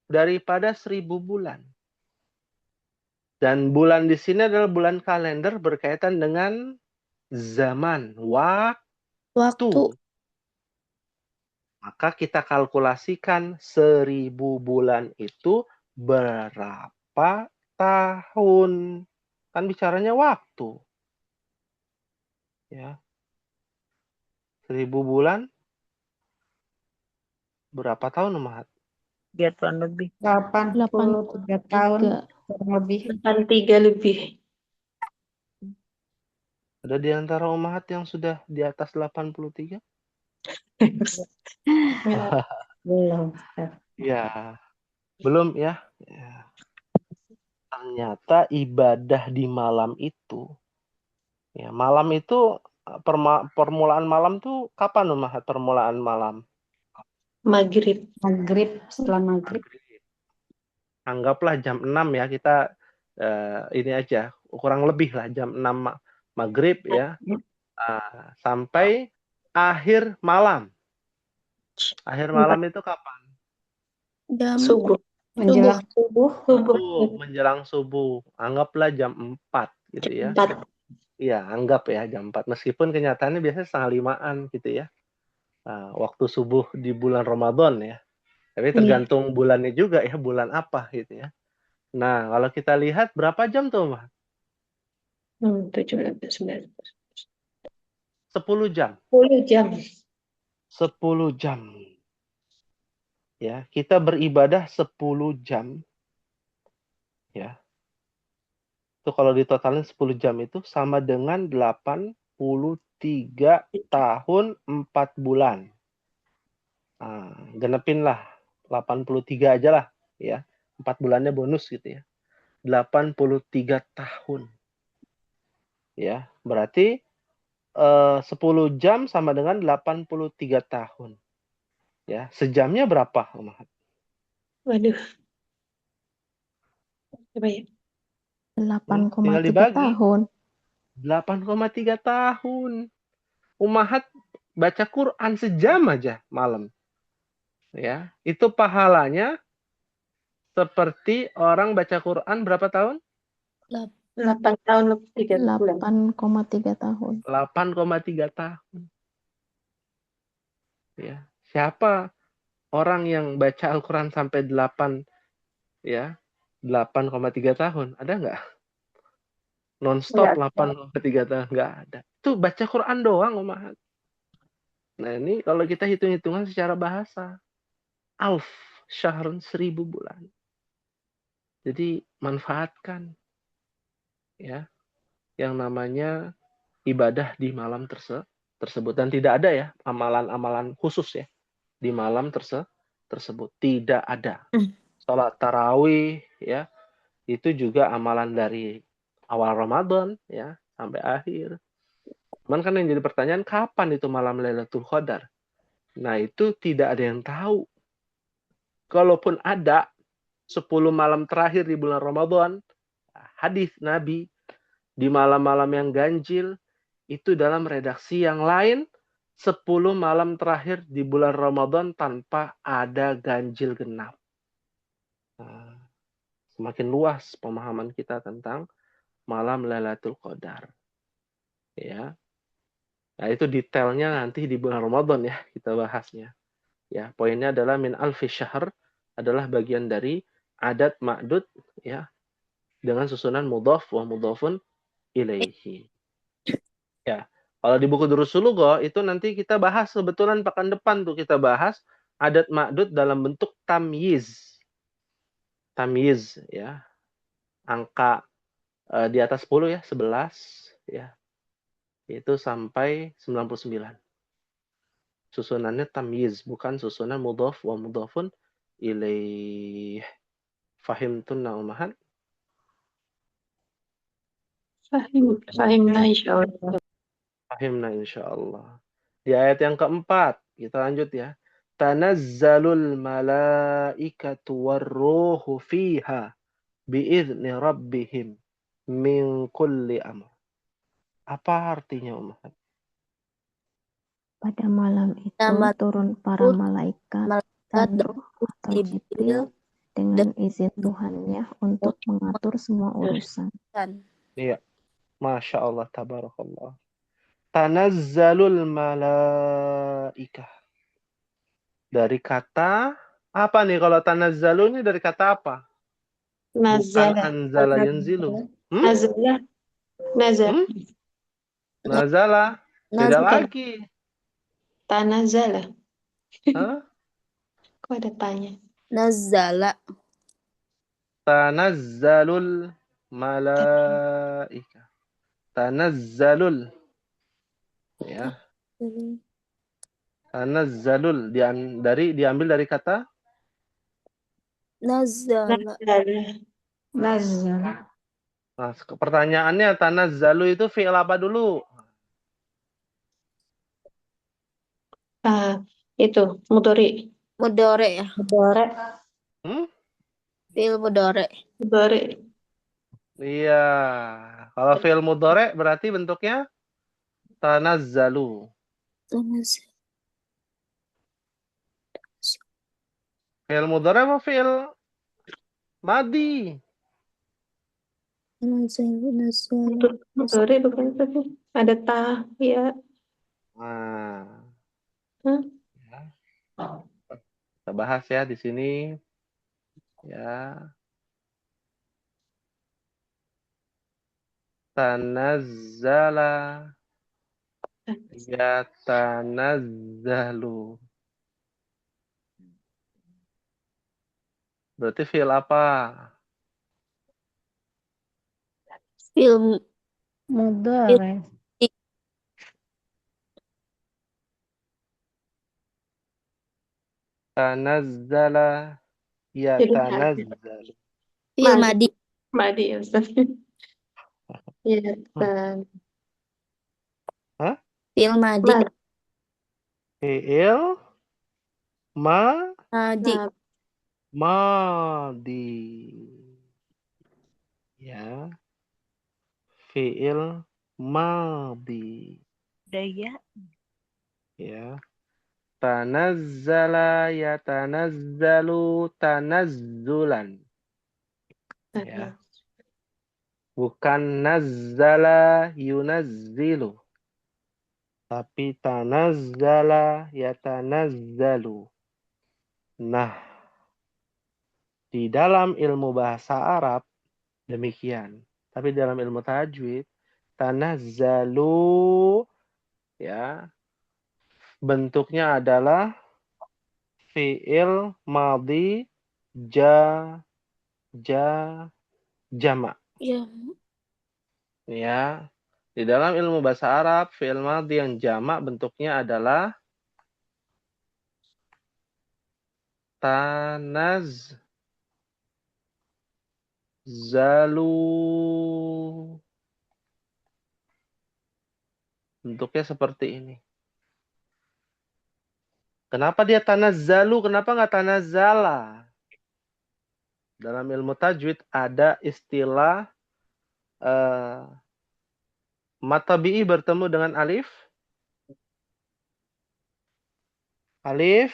daripada 1000 bulan. Dan bulan di sini adalah bulan kalender berkaitan dengan zaman, waktu. Maka kita kalkulasikan 1000 bulan itu berapa tahun. Kan bicaranya waktu. Ya. 1000 bulan berapa tahun, Umat? 3 tahun lebih. 83 tahun kurang lebih. 83 lebih. Ada di antara umat yang sudah di atas 83? Belum. Ya, belum ya. Ya. Ternyata ibadah di malam itu, ya, malam itu permulaan malam tuh kapan, Umat? Permulaan malam? Maghrib. Maghrib, setelah maghrib. Anggaplah jam 6 ya, kita ini aja, kurang lebih lah jam 6 maghrib ya, sampai akhir malam. Akhir malam itu kapan? Jam Subuh. Menjelang subuh. Menjelang subuh. Anggaplah jam 4 gitu ya. 4. Iya, anggap ya jam 4. Meskipun kenyataannya biasanya 4:30 gitu ya. Waktu subuh di bulan Ramadan ya. Tapi tergantung bulannya juga ya, bulan apa gitu ya. Nah, kalau kita lihat berapa jam tuh, Mas? 17, 19. 10 jam. 10 jam. 10 jam. Ya, kita beribadah 10 jam. Ya. Itu kalau ditotalin 10 jam itu sama dengan 83 tahun 4 bulan. Genepin lah 83 aja lah ya. 4 bulannya bonus gitu ya. 83 tahun. Ya, berarti 10 jam sama dengan 83 tahun. Ya, sejamnya berapa, Umat? Waduh. Coba ya. 8,3 tahun. 8,3 tahun. Ummahat baca Quran sejam aja malam. Ya, itu pahalanya seperti orang baca Quran berapa tahun? 8 tahun lebih 3 bulan. 8,3 tahun. 8,3 tahun. Ya, siapa orang yang baca Al-Quran sampai 8 ya, 8,3 tahun? Ada nggak? Non-stop 8,3 tahun? Nggak ada. Itu baca Quran doang, Ummahat. Nah, ini kalau kita hitung-hitungan secara bahasa. Alf syahrun 1000 bulan. Jadi manfaatkan ya yang namanya ibadah di malam tersebut, dan tidak ada ya amalan-amalan khusus ya di malam tersebut, tidak ada. Sholat tarawih ya itu juga amalan dari awal Ramadan ya sampai akhir. Cuman kan yang jadi pertanyaan, kapan itu malam Lailatul Qadar? Nah, itu tidak ada yang tahu. Kalaupun ada 10 malam terakhir di bulan Ramadan, hadis Nabi di malam-malam yang ganjil itu dalam redaksi yang lain 10 malam terakhir di bulan Ramadan tanpa ada ganjil genap. Nah, semakin luas pemahaman kita tentang malam Lailatul Qadar. Ya. Nah, itu detailnya nanti di bulan Ramadan ya kita bahasnya. Ya, poinnya adalah min alfi syahr adalah bagian dari adat ma'dud ya dengan susunan mudhaf wa mudhafun ilaihi. Ya. Kalau di buku Durus Sulugo itu nanti kita bahas kebetulan pekan depan tuh kita bahas adat ma'dud dalam bentuk tamyiz. Tamyiz ya. Angka di atas 10 ya, 11 ya. Itu sampai 99. Susunannya tamyiz, bukan susunan mudhaf wa mudhafun ilaih. Fahimtunna ummahat? Fahimna insyaallah. Fahimna insyaallah. Di ayat yang keempat, kita lanjut ya. Tanazzalul malaikatu warruhu fiha biizni rabbihim min kulli amr. Apa artinya ummahat? Pada malam itu Nama turun para malaikat malaikat dan roh atau Jibril dengan izin Tuhannya untuk mengatur semua urusan. dan Iya. Masya Allah, tabarakallah. Tanazzalul malaikah. Dari kata apa nih kalau tanazzalu ini dari kata apa? Bukan Nazala. anzala yanzilu. Nazala. Nazala. Nazala. Tidak Nazala. lagi. Tanazala. Hah? Kok ada tanya? Nazala. Tanazzalul malaikah. Tanazzalul. Ya. Tanazzalul diambil dari kata Nazala. Nazala. Nah, pertanyaannya tanazzalu itu fi'il apa dulu? Itu mudhari. Mudore ya. Mudore. Fi'il mudore. Mudhari. Iya. Kalau fi'il mudhari berarti bentuknya tanazzalu. Fi'il mudhari apa fi'il madi? Mudhari bukan itu. Ada ta, ya. Nah, Hah? kita bahas ya di sini. Ya. Tanazzala. Ya tanazzalu. Berarti fi'il apa? Fi'il Mudore. Tanazzala. Ya Jadi tanazzalu. fi'il madi. Madi ya Ustaz. Ya, Fi'il madi. Fi'il Madi. madi. Ya. Fi'il madi. Daya. Ya. Tanazzala yatanazzalu tanazzulan. Ya. Bukan nazzala yunazzilu. Tapi tanazzala yatanazzalu. Nah, di dalam ilmu bahasa Arab demikian. Tapi dalam ilmu tajwid tanazzalu ya bentuknya adalah fi'il madhi jamak. Ya. Ya. Di dalam ilmu bahasa Arab, fi'il madhi yang jamak bentuknya adalah tanazzalu. Bentuknya seperti ini. Kenapa dia tanazzalu? Kenapa nggak tanazzala? Dalam ilmu tajwid ada istilah matabi'i bertemu dengan alif. Alif.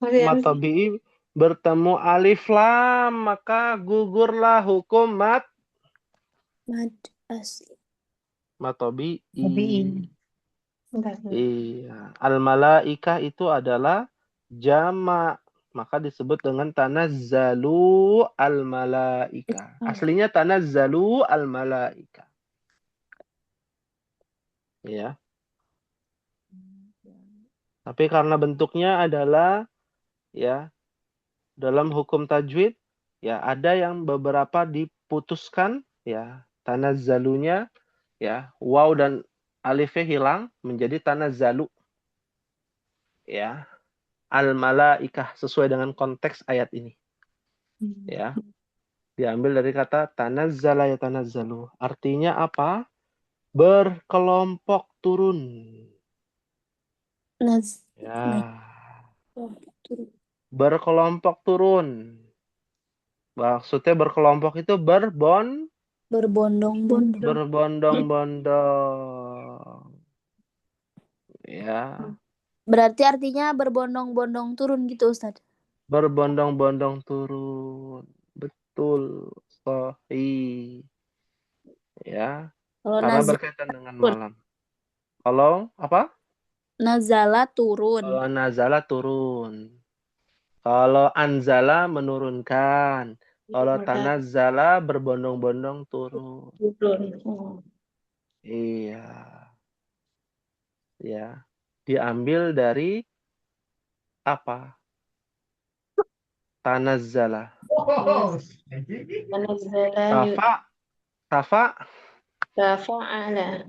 Matabi'i bertemu alif lam, maka gugurlah hukum Mad asli. matabi'i. Iya. Al-malaikah itu adalah jamak. Maka disebut dengan tanazzalu al-malaikah. Aslinya tanazzalu al-malaikah. Ya. Tapi karena bentuknya adalah ya dalam hukum tajwid ya ada yang beberapa diputuskan ya tanazzalunya ya waw dan alifnya hilang menjadi tanazzalu ya al-malaikah sesuai dengan konteks ayat ini ya. Diambil dari kata tanazzala yatanazzalu. Artinya apa? Berkelompok turun. Naz. Ya. Berkelompok turun. Maksudnya berkelompok itu Berbondong-bondong. berbondong-bondong. Ya. Berarti artinya berbondong-bondong turun gitu, Ustaz. Berbondong-bondong turun. Betul. Sahih. Ya. Kalau Karena berkaitan dengan malam. Kalau apa? nazala turun. Kalau nazala turun. Kalau anzala menurunkan. Kalau tanazzala berbondong-bondong turun. Iya. Ya. Diambil dari apa? Tanazzala. Tafa. Tafa. Tafa'ala.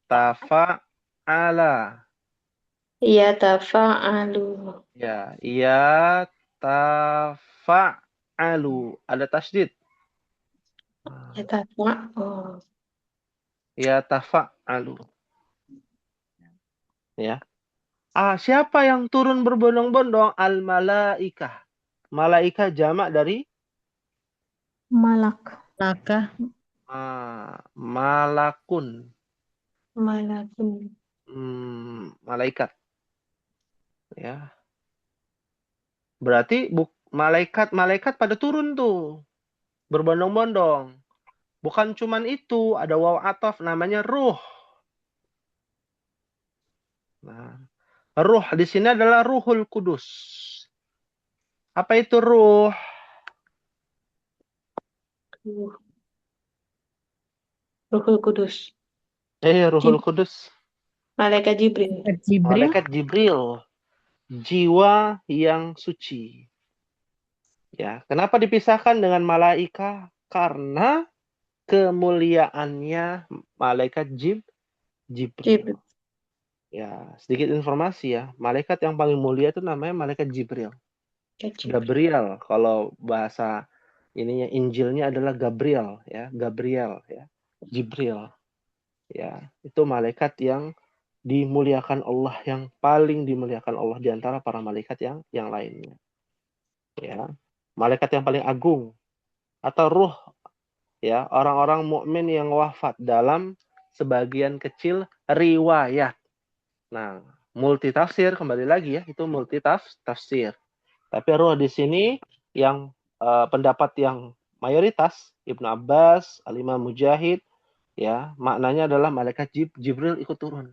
Tafa'ala. Iya, tafa'alu. Ya. Iya. Tafa'alu. Ada tasydid. Ya, tafa'u. Ya tafa'alu. Ya. Siapa yang turun berbondong-bondong? Al-malaikah. Malaikah jamak dari Malak. Laka. malakun. Malakun. Malaikat. Ya. Berarti malaikat pada turun tuh. Berbondong-bondong. Bukan cuman itu, ada waw ataf namanya ruh. Nah, ruh di sini adalah Ruhul Kudus. Apa itu ruh? Ruhul Kudus. Ruhul Kudus. Malaikat Jibril. Jibril. Malaikat Jibril. Jiwa yang suci. Ya, kenapa dipisahkan dengan malaika? Karena kemuliaannya malaikat Jibril. Ya, sedikit informasi ya. Malaikat yang paling mulia itu namanya malaikat Jibril. Gabriel kalau bahasa ininya Injilnya adalah Gabriel ya, Gabriel ya. Jibril. Ya, itu malaikat yang dimuliakan Allah, yang paling dimuliakan Allah di antara para malaikat yang lainnya. Ya. Malaikat yang paling agung atau ruh ya, orang-orang mukmin yang wafat dalam sebagian kecil riwayat. Nah, multi tafsir kembali lagi ya, itu multi tafsir. Tapi ruh di sini yang pendapat yang mayoritas Ibnu Abbas, Al-Imam Mujahid ya, maknanya adalah malaikat Jibril ikut turun.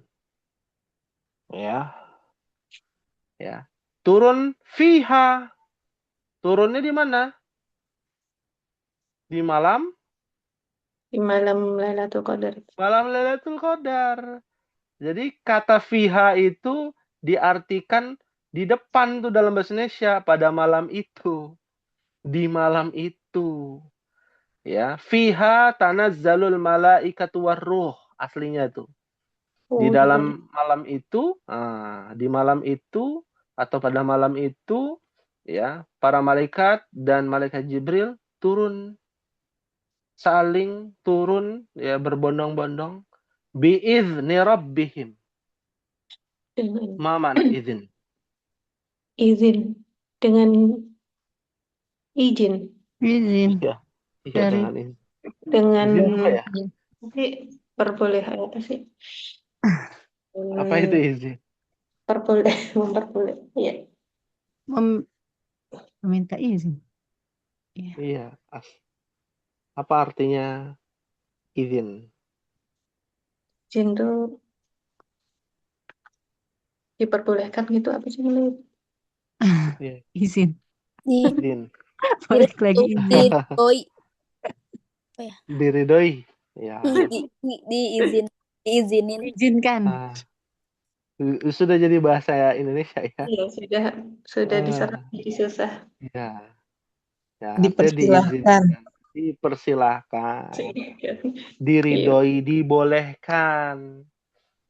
Ya. Ya. Turun fiha. Turunnya di mana? Di malam Lailatul Qadar. Malam Lailatul Qadar. Jadi kata fiha itu diartikan di depan tuh dalam bahasa Indonesia pada malam itu. Di malam itu. Ya, fiha tanazzalul malaikatu warruh aslinya tuh. Di dalam malam itu, di malam itu atau pada malam itu ya, para malaikat dan malaikat Jibril turun saling turun ya berbondong-bondong biizni rabbihim. Mana izin? Izin. Dengan izin. Izin. Iya, Dari- dengan izin. Dengan Izin apa ya? Nanti perbolehan apa sih? Apa itu izin? Memperboleh. Iya. Meminta izin. Iya. Apa artinya izin? Izin tuh diperbolehkan gitu apa sih? Iya, Izin. izin. Balik lagi izin. Diridoi. Ya. Diizinin. Izinkan. Sudah jadi bahasa Indonesia ya. Iya, sudah diserap Ah, jadi susah. ya, ya artinya Dipersilahkan. diizinkan, dipersilahkan, Iya. diridhoi, dibolehkan.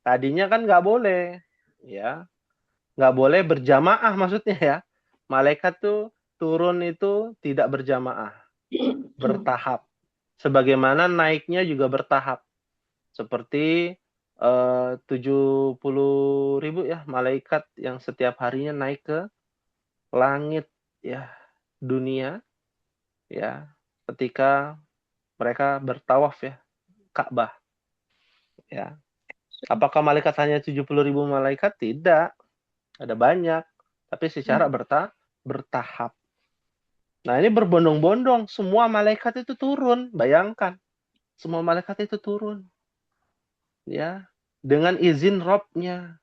Tadinya kan nggak boleh, ya, nggak boleh berjamaah maksudnya ya. Malaikat tuh turun itu tidak berjamaah, bertahap. Sebagaimana naiknya juga bertahap. Seperti 70.000 ya malaikat yang setiap harinya naik ke langit ya dunia ya ketika mereka bertawaf ya Ka'bah ya. Apakah malaikat hanya 70.000 malaikat? Tidak, ada banyak, tapi secara bertahap. Nah, ini berbondong-bondong, semua malaikat itu turun, bayangkan. Semua malaikat itu turun. Ya, dengan izin Robnya.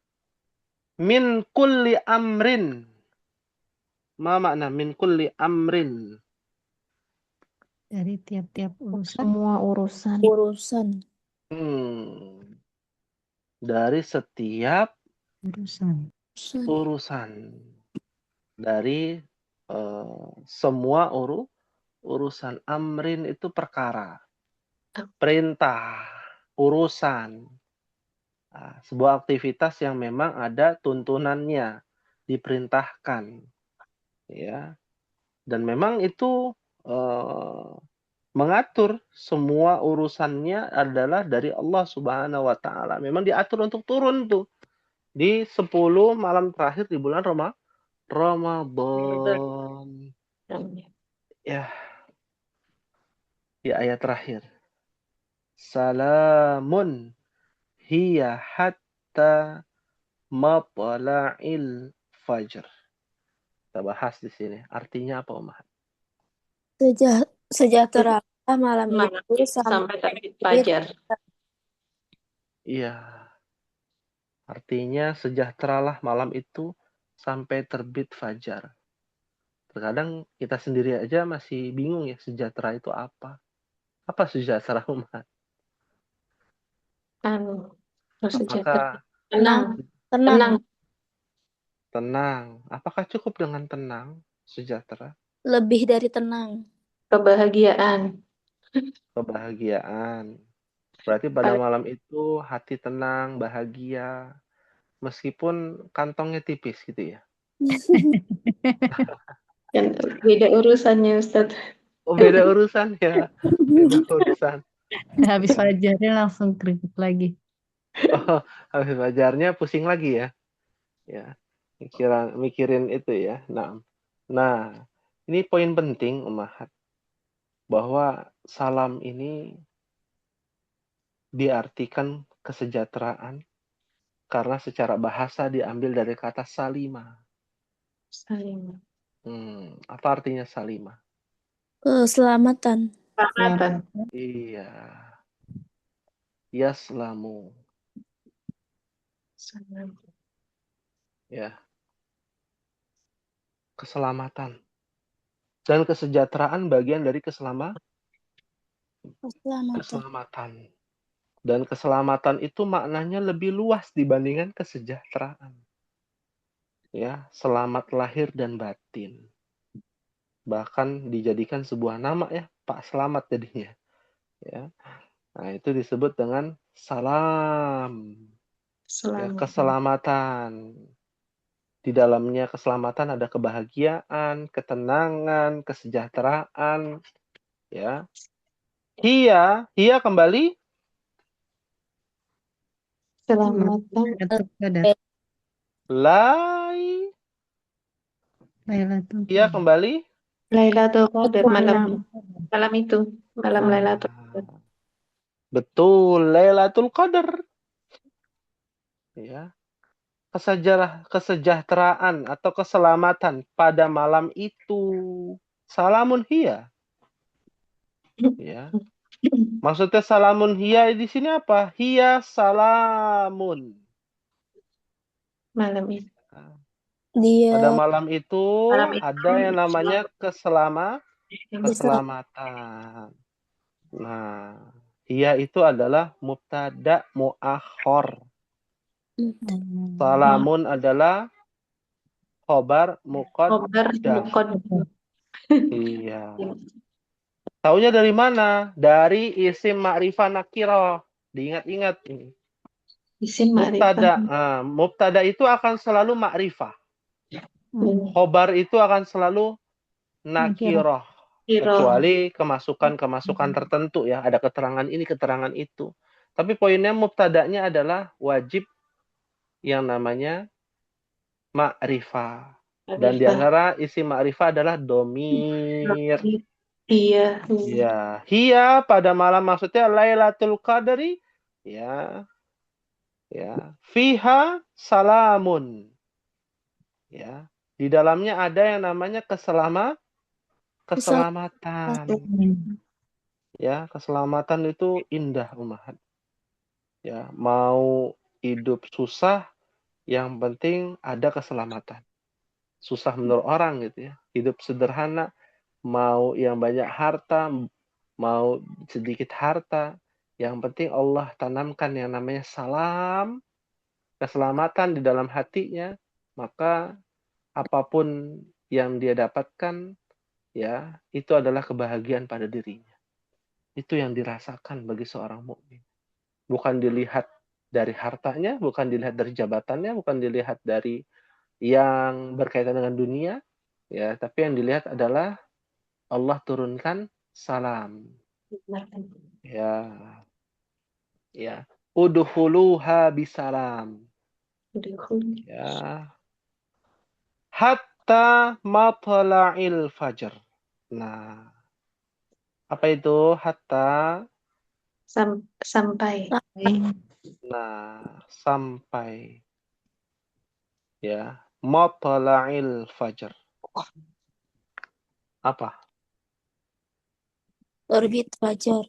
Min kulli amrin. Ma makna min kulli amrin? Dari tiap-tiap urusan. Semua urusan. Urusan. Dari setiap Urusan. urusan. Dari semua urusan. Amrin itu perkara. Perintah. Urusan. Nah, sebuah aktivitas yang memang ada tuntunannya. Diperintahkan. Ya. Dan memang itu mengatur semua urusannya adalah dari Allah Subhanahu wa taala. Memang diatur untuk turun tuh di 10 malam terakhir di bulan Ramadan. Ya, di ayat terakhir. Salamun hiya hatta matla'il fajr. Kita bahas di sini. Artinya apa, Umar? Sejahtera malam itu sampai terbit fajar. Iya. Artinya sejahteralah malam itu sampai terbit fajar. Terkadang kita sendiri aja masih bingung ya sejahtera itu apa. Apa sejahtera, Umar? Apakah tenang. tenang? Apakah cukup dengan tenang, sejahtera? Lebih dari tenang. Kebahagiaan. Kebahagiaan. Berarti pada malam itu hati tenang, bahagia. Meskipun kantongnya tipis gitu ya. Beda urusannya, Ustadz. Oh, beda urusan ya. Beda urusan. Habis fajarnya langsung keringet lagi. Oh, habis fajarnya pusing lagi ya. Ya. Mikirin itu ya. Nah, ini poin penting Umahat. Bahwa salam ini diartikan kesejahteraan karena secara bahasa diambil dari kata salima. Salim. Apa artinya salima? Keselamatan. Keselamatan. Iya. Yaslamu. Ya. Keselamatan. Dan kesejahteraan bagian dari keselamatan. Dan keselamatan itu maknanya lebih luas dibandingkan kesejahteraan. Ya, selamat lahir dan batin. Bahkan dijadikan sebuah nama ya, Pak Selamat jadinya. Ya. Nah, itu disebut dengan salam. Ya, keselamatan. Di dalamnya keselamatan ada kebahagiaan, ketenangan, kesejahteraan. Ya. Hiya kembali. Keselamatan. Hiya kembali. Lailatul Qadar, malam itu. Malam Lailatul Qadar. Betul, Lailatul Qadar. Ya. Kesejahteraan atau keselamatan pada malam itu. Salamun hiya. Ya. Maksudnya salamun hiya di sini apa? Hiya salamun. Malam itu. Pada malam itu ada yang namanya keselamatan. Nah, hiya itu adalah mubtada muakhor. Salamun adalah khobar Khobar muqaddam. muqaddam. Iya. Taunya dari mana? Dari isim ma'rifah nakirah. Diingat-ingat ini. Isim ma'rifah. Mubtada itu akan selalu ma'rifah. Khobar itu akan selalu nakirah. Kecuali kemasukan tertentu ya. Ada keterangan ini, keterangan itu. Tapi poinnya mubtadanya adalah wajib yang namanya ma'rifah. Dan di antara isi ma'rifah adalah domir. Iya. Ya, hiya pada malam maksudnya Lailatul Qadri. Ya. Ya, fiha salamun. Ya. Di dalamnya ada yang namanya keselamatan. Ya, keselamatan itu indah, Ummahat. Ya, mau hidup susah, yang penting ada keselamatan. Susah menurut orang gitu ya. Hidup sederhana, mau yang banyak harta, mau sedikit harta, yang penting Allah tanamkan yang namanya salam, keselamatan di dalam hatinya, maka apapun yang dia dapatkan, ya, itu adalah kebahagiaan pada dirinya. Itu yang dirasakan bagi seorang mukmin. Bukan dilihat dari hartanya, bukan dilihat dari jabatannya, bukan dilihat dari yang berkaitan dengan dunia, ya, tapi yang dilihat adalah Allah turunkan salam. Ya. Ya. Udkhuluha bisalam. Ya. Hatta matla'il fajr. Nah. Apa itu hatta? Sampai. Nah, sampai. Ya. Matla'il fajr. Apa? Terbit fajar.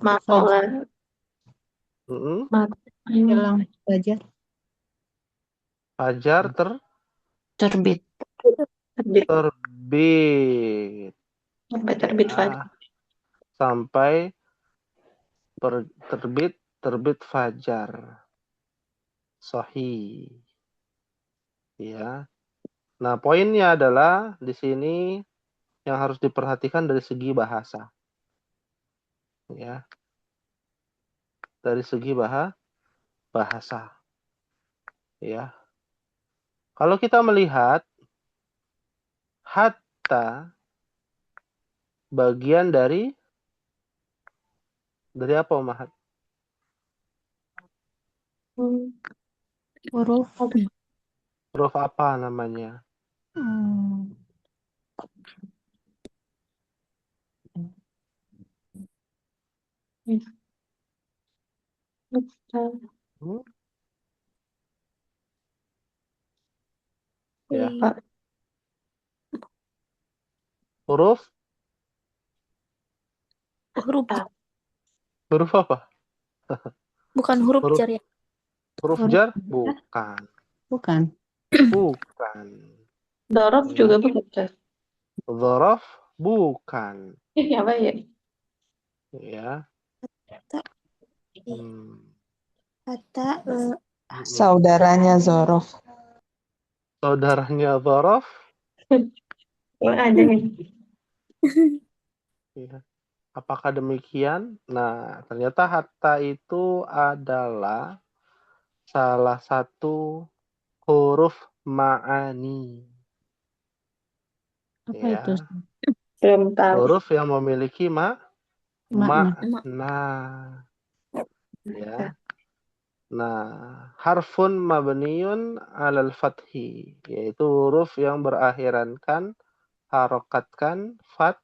Makola. Jelang fajar. Fajar Terbit. terbit. Sampai terbit fajar. Sampai terbit fajar. Sahih. Ya. Nah, poinnya adalah di sini yang harus diperhatikan dari segi bahasa. Ya. Dari segi bahasa. Ya. Kalau kita melihat hatta bagian dari apa, Mahat? Huruf. Huruf apa namanya? Ya. Huruf apa? Bukan huruf jar ya. Huruf jar? Bukan. Bukan. Dorof juga bukan. Dzaraf? Bukan. Apa ya? Ya. Kata Saudaranya Zorof. Saudaranya dzaraf? Ada yang Ya. Apakah demikian? Nah, ternyata hatta itu adalah salah satu huruf ma'ani. Apa Ya. itu? belum tahu. Huruf yang memiliki Makna. makna. Ya. Nah, harfun mabniun alal fathi, yaitu huruf yang berakhirankan, harokatkan fathah.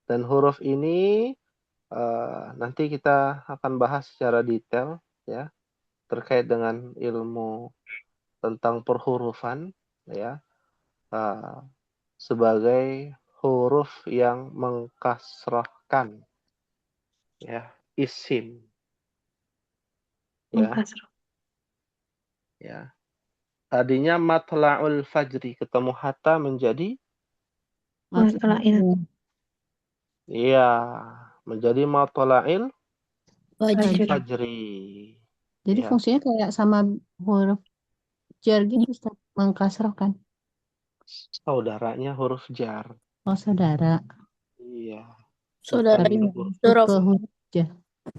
Dan huruf ini nanti kita akan bahas secara detail ya terkait dengan ilmu tentang perhurufan ya sebagai huruf yang mengkasrahkan ya isim ya tadinya matla'ul fajri ketemu hatta menjadi iya menjadi matla'il fajri Jadi Ya, fungsinya kayak sama huruf jar gitu, Ustaz. Mengkasrahkan. saudaranya huruf jar. Oh, saudara. Iya, Saudara Tapi bukan nggak huruf. masuk Zorof. ke huruf jar.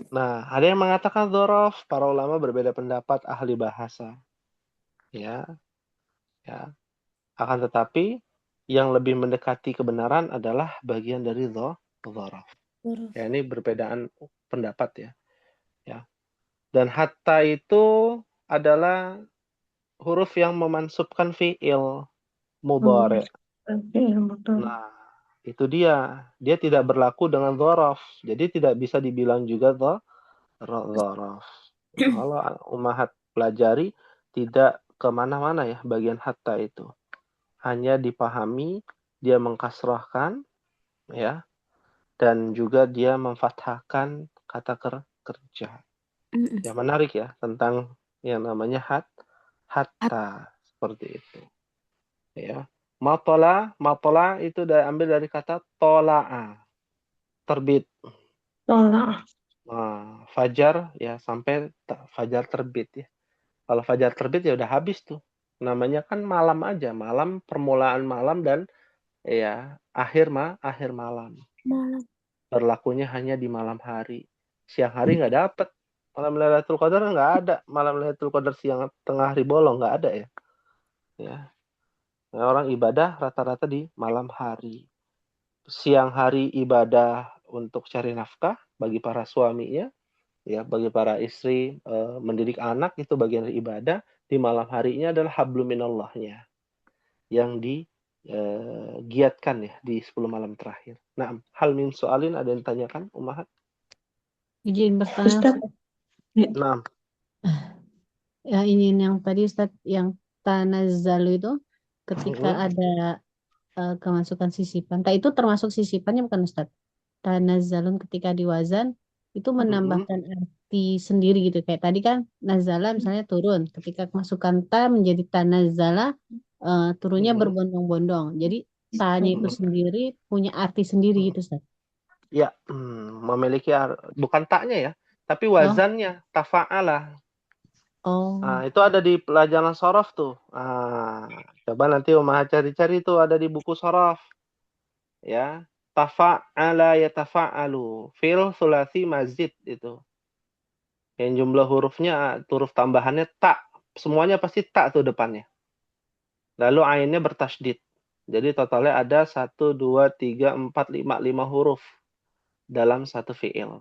Nah, ada yang mengatakan dzaraf. Para ulama berbeda pendapat, ahli bahasa. Ya, ya. Akan tetapi yang lebih mendekati kebenaran adalah bagian dari dzaraf. Zorof. Ya, ini berbedaan pendapat ya. Ya. Dan hatta itu adalah huruf yang memansubkan fi'il mudhari'. Nah, itu dia. Dia tidak berlaku dengan dzaraf. Jadi tidak bisa dibilang juga dzaraf. Nah, kalau ummahat pelajari tidak kemana-mana ya bagian hatta itu. Hanya dipahami dia mengkasrahkan ya dan juga dia memfathahkan kata kerja. Ya menarik ya tentang yang namanya hatta seperti itu. Ya. Matola itu diambil dari kata tola'a, terbit. Tolak. Nah, fajar ya sampai fajar terbit ya. Kalau fajar terbit ya udah habis tuh. Namanya kan malam aja, malam permulaan malam dan ya akhir malam. Malam. Berlakunya hanya di malam hari. Siang hari nggak dapet. Malam Lailatul Qadar nggak ada. Malam Lailatul Qadar siang tengah hari bolong nggak ada ya. Ya. Nah, orang ibadah rata-rata di malam hari. Siang hari ibadah untuk cari nafkah bagi para suaminya, ya bagi para istri mendidik anak itu bagian dari ibadah. Di malam harinya adalah hablum minallahnya yang digiatkan ya di 10 malam terakhir. Nah, hal min soalin ada yang tanyakan, Ummahat? Izin bertanya, Ustaz. Ustaz. Nah, Ya, ini yang tadi Ustaz, yang tanazzalu itu ketika ada kemasukan sisipan. Itu termasuk sisipannya bukan Ustaz? Tanazzalun ketika diwazan itu menambahkan arti sendiri gitu. Kayak tadi kan nazala misalnya turun. Ketika kemasukan ta menjadi tanazzala, turunnya berbondong-bondong. Jadi tanya itu sendiri punya arti sendiri gitu Ustaz. ya, memiliki bukan taknya ya, tapi wazannya tafa'ala. Oh. Nah, itu ada di pelajaran sorof tuh. Nah, coba nanti Ummahat cari-cari tuh ada di buku sorof. Ya, tafa'ala yatafa'alu. Fil sulasi mazid itu. Yang jumlah hurufnya, huruf tambahannya tak. Semuanya pasti tak tuh depannya. Lalu ainnya bertasydid. Jadi totalnya ada 1, 2, 3, 4, 5 huruf dalam satu fi'il.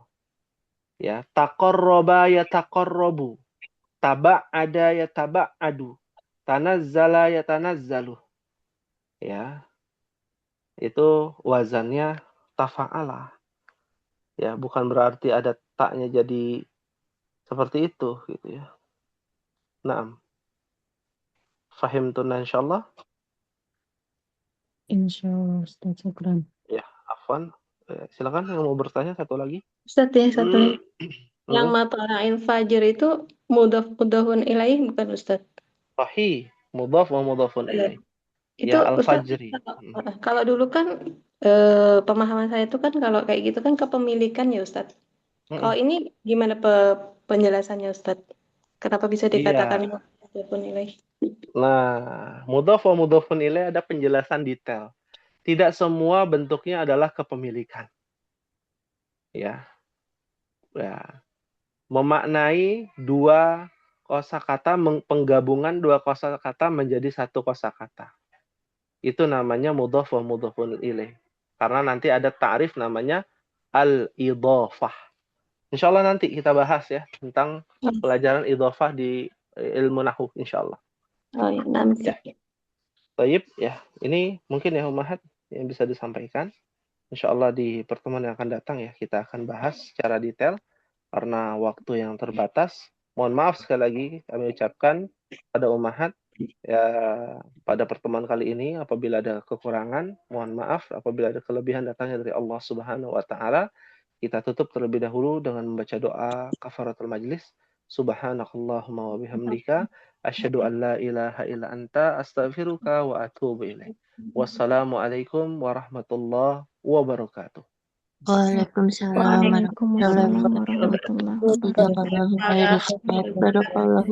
Ya, taqarraba yataqarrabu. Taba'ada yataba'adu. Tanazzala yatanazzalu. Ya, itu wazannya tafa'ala. Ya, bukan berarti ada taknya jadi seperti itu gitu ya. Naam. Fahimtuna insyaallah? Insyaallah Ustaz, syukran. Ya, afwan. Silakan yang mau bertanya satu lagi. Ustaz ya satu lagi. Yang matola'in fajr itu mudhafun ilaih bukan Ustaz? Sahih, mudhaf wa mudhafun ilaih. Itu Ya, Ustaz, al-fajri. kalau dulu kan pemahaman saya itu kan kalau kayak gitu kan kepemilikan ya Ustaz. Kalau ini gimana penjelasannya Ustaz? Kenapa bisa dikatakan Iya. mudhafun ilaih? Nah, mudhaf wa mudhafun ilaih ada penjelasan detail. Tidak semua bentuknya adalah kepemilikan. Ya. Ya. Memaknai dua kosakata, penggabungan dua kosakata menjadi satu kosakata. Itu namanya mudhaf wa mudhafun ilaih. Karena nanti ada ta'rif namanya al-idhafah. Insyaallah nanti kita bahas ya tentang pelajaran idhafah di ilmu nahwu insyaallah. Oh ya, nanti. Ya. Baik, ya. Ini mungkin ya Ummahat yang bisa disampaikan. Insyaallah di pertemuan yang akan datang ya kita akan bahas secara detail karena waktu yang terbatas. Mohon maaf sekali lagi kami ucapkan pada Ummahat ya pada pertemuan kali ini apabila ada kekurangan, mohon maaf. Apabila ada kelebihan datangnya dari Allah Subhanahu wa taala. Kita tutup terlebih dahulu dengan membaca doa kafaratul majlis. Subhanakallahumma wa bihamdika asyhadu an la ilaha illa anta astaghfiruka wa atubu ilaik. Wassalamualaikum warahmatullahi wabarakatuh. Waalaikumsalam warahmatullahi wabarakatuh. Barakallahu khairan.